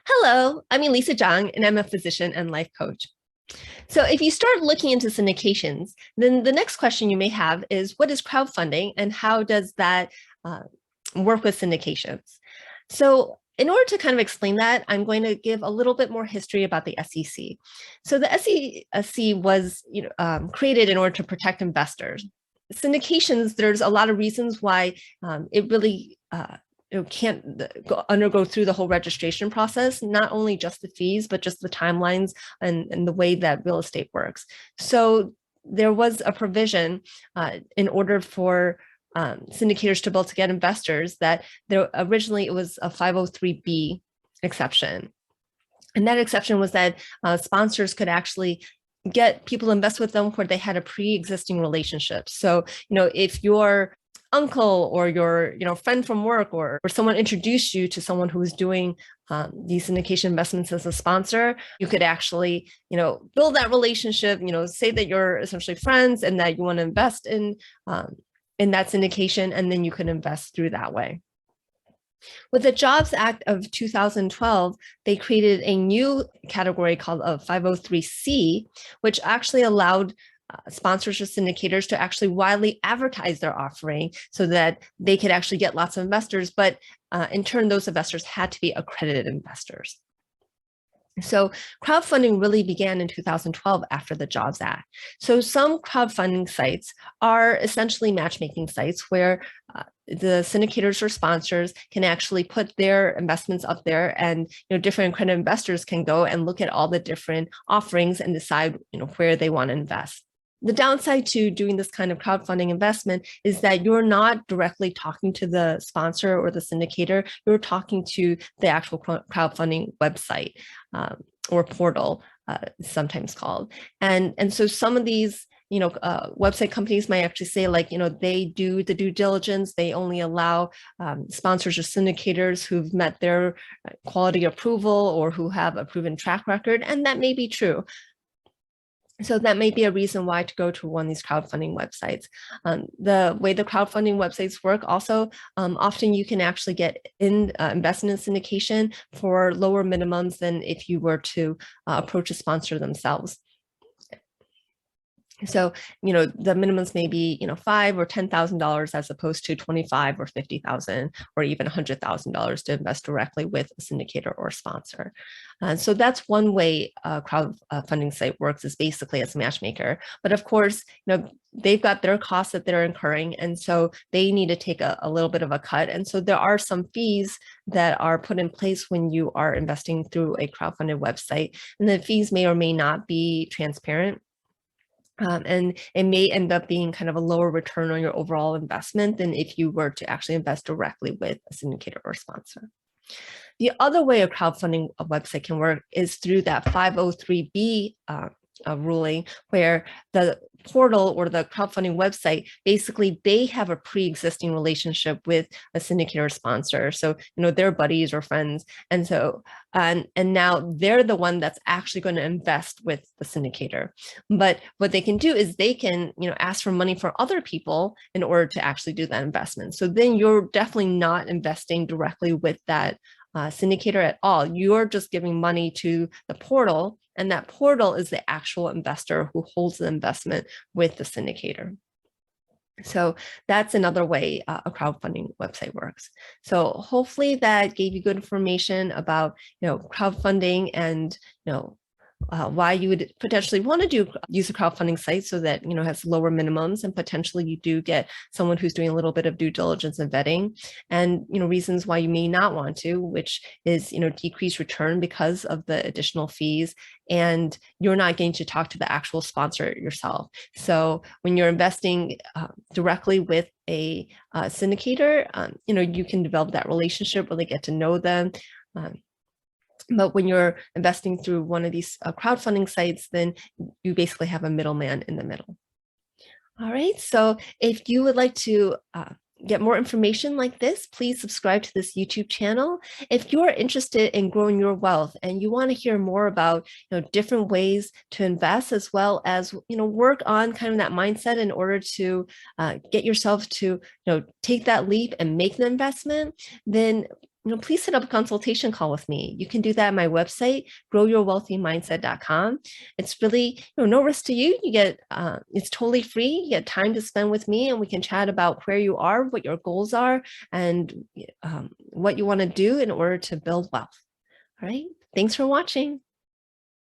Hello, I'm Elisa Zhang, and I'm a physician and life coach. So, if you start looking into syndications, then the next question you may have is what is crowdfunding and how does that uh, work with syndications? So, in order to kind of explain that, I'm going to give a little bit more history about the SEC. So, the SEC was created in order to protect investors. Syndications, there's a lot of reasons why it really can't undergo through the whole registration process, not only just the fees, but just the timelines and the way that real estate works. So there was a provision in order for syndicators to be able to get investors that there originally it was a 503B exception. And that exception was that sponsors could actually get people to invest with them where they had a pre-existing relationship. So, if your uncle or your friend from work or someone introduced you to someone who was doing these syndication investments as a sponsor, you could actually build that relationship, say that you're essentially friends and that you want to invest in that syndication, and then you can invest through that way. With the Jobs Act of 2012, they created a new category called a 503C, which actually allowed sponsors or syndicators to actually widely advertise their offering so that they could actually get lots of investors, but in turn, those investors had to be accredited investors. So crowdfunding really began in 2012 after the Jobs Act. So some crowdfunding sites are essentially matchmaking sites where the syndicators or sponsors can actually put their investments up there, and different accredited investors can go and look at all the different offerings and decide where they want to invest. The downside to doing this kind of crowdfunding investment is that you're not directly talking to the sponsor or the syndicator, you're talking to the actual crowdfunding website or portal, sometimes called. And so some of these website companies might actually say they do the due diligence. They only allow sponsors or syndicators who've met their quality approval or who have a proven track record. And that may be true. So that may be a reason why to go to one of these crowdfunding websites. The way the crowdfunding websites work also, often you can actually get investment in syndication for lower minimums than if you were to approach a sponsor themselves. So, the minimums may be, $5,000 or $10,000 as opposed to 25 or 50,000 or even $100,000 to invest directly with a syndicator or sponsor. So that's one way a crowdfunding site works, is basically as a matchmaker. But of course, they've got their costs that they're incurring, and so they need to take a little bit of a cut. And so there are some fees that are put in place when you are investing through a crowdfunded website, and the fees may or may not be transparent. And it may end up being kind of a lower return on your overall investment than if you were to actually invest directly with a syndicator or sponsor. The other way a crowdfunding website can work is through that 503B ruling, where the portal or the crowdfunding website, basically they have a pre-existing relationship with a syndicator or sponsor. So, they're buddies or friends. And so, and now they're the one that's actually going to invest with the syndicator. But what they can do is they can, ask for money for other people in order to actually do that investment. So then you're definitely not investing directly with that syndicator at all. You're just giving money to the portal, and that portal is the actual investor who holds the investment with the syndicator. So that's another way a crowdfunding website works. So hopefully that gave you good information about crowdfunding and why you would potentially want to use a crowdfunding site so that has lower minimums, and potentially you do get someone who's doing a little bit of due diligence and vetting, and reasons why you may not want to, which is decreased return because of the additional fees, and you're not getting to talk to the actual sponsor yourself. So when you're investing directly with a syndicator, you can develop that relationship, really get to know them. But when you're investing through one of these crowdfunding sites, then you basically have a middleman in the middle. All right, so if you would like to get more information like this, please subscribe to this YouTube channel. If you're interested in growing your wealth and you want to hear more about different ways to invest, as well as work on kind of that mindset in order to get yourself to take that leap and make the investment, then please set up a consultation call with me. You can do that at my website, growyourwealthymindset.com. It's really no risk to you. You get it's totally free. You get time to spend with me, and we can chat about where you are, what your goals are, and what you want to do in order to build wealth. All right. Thanks for watching.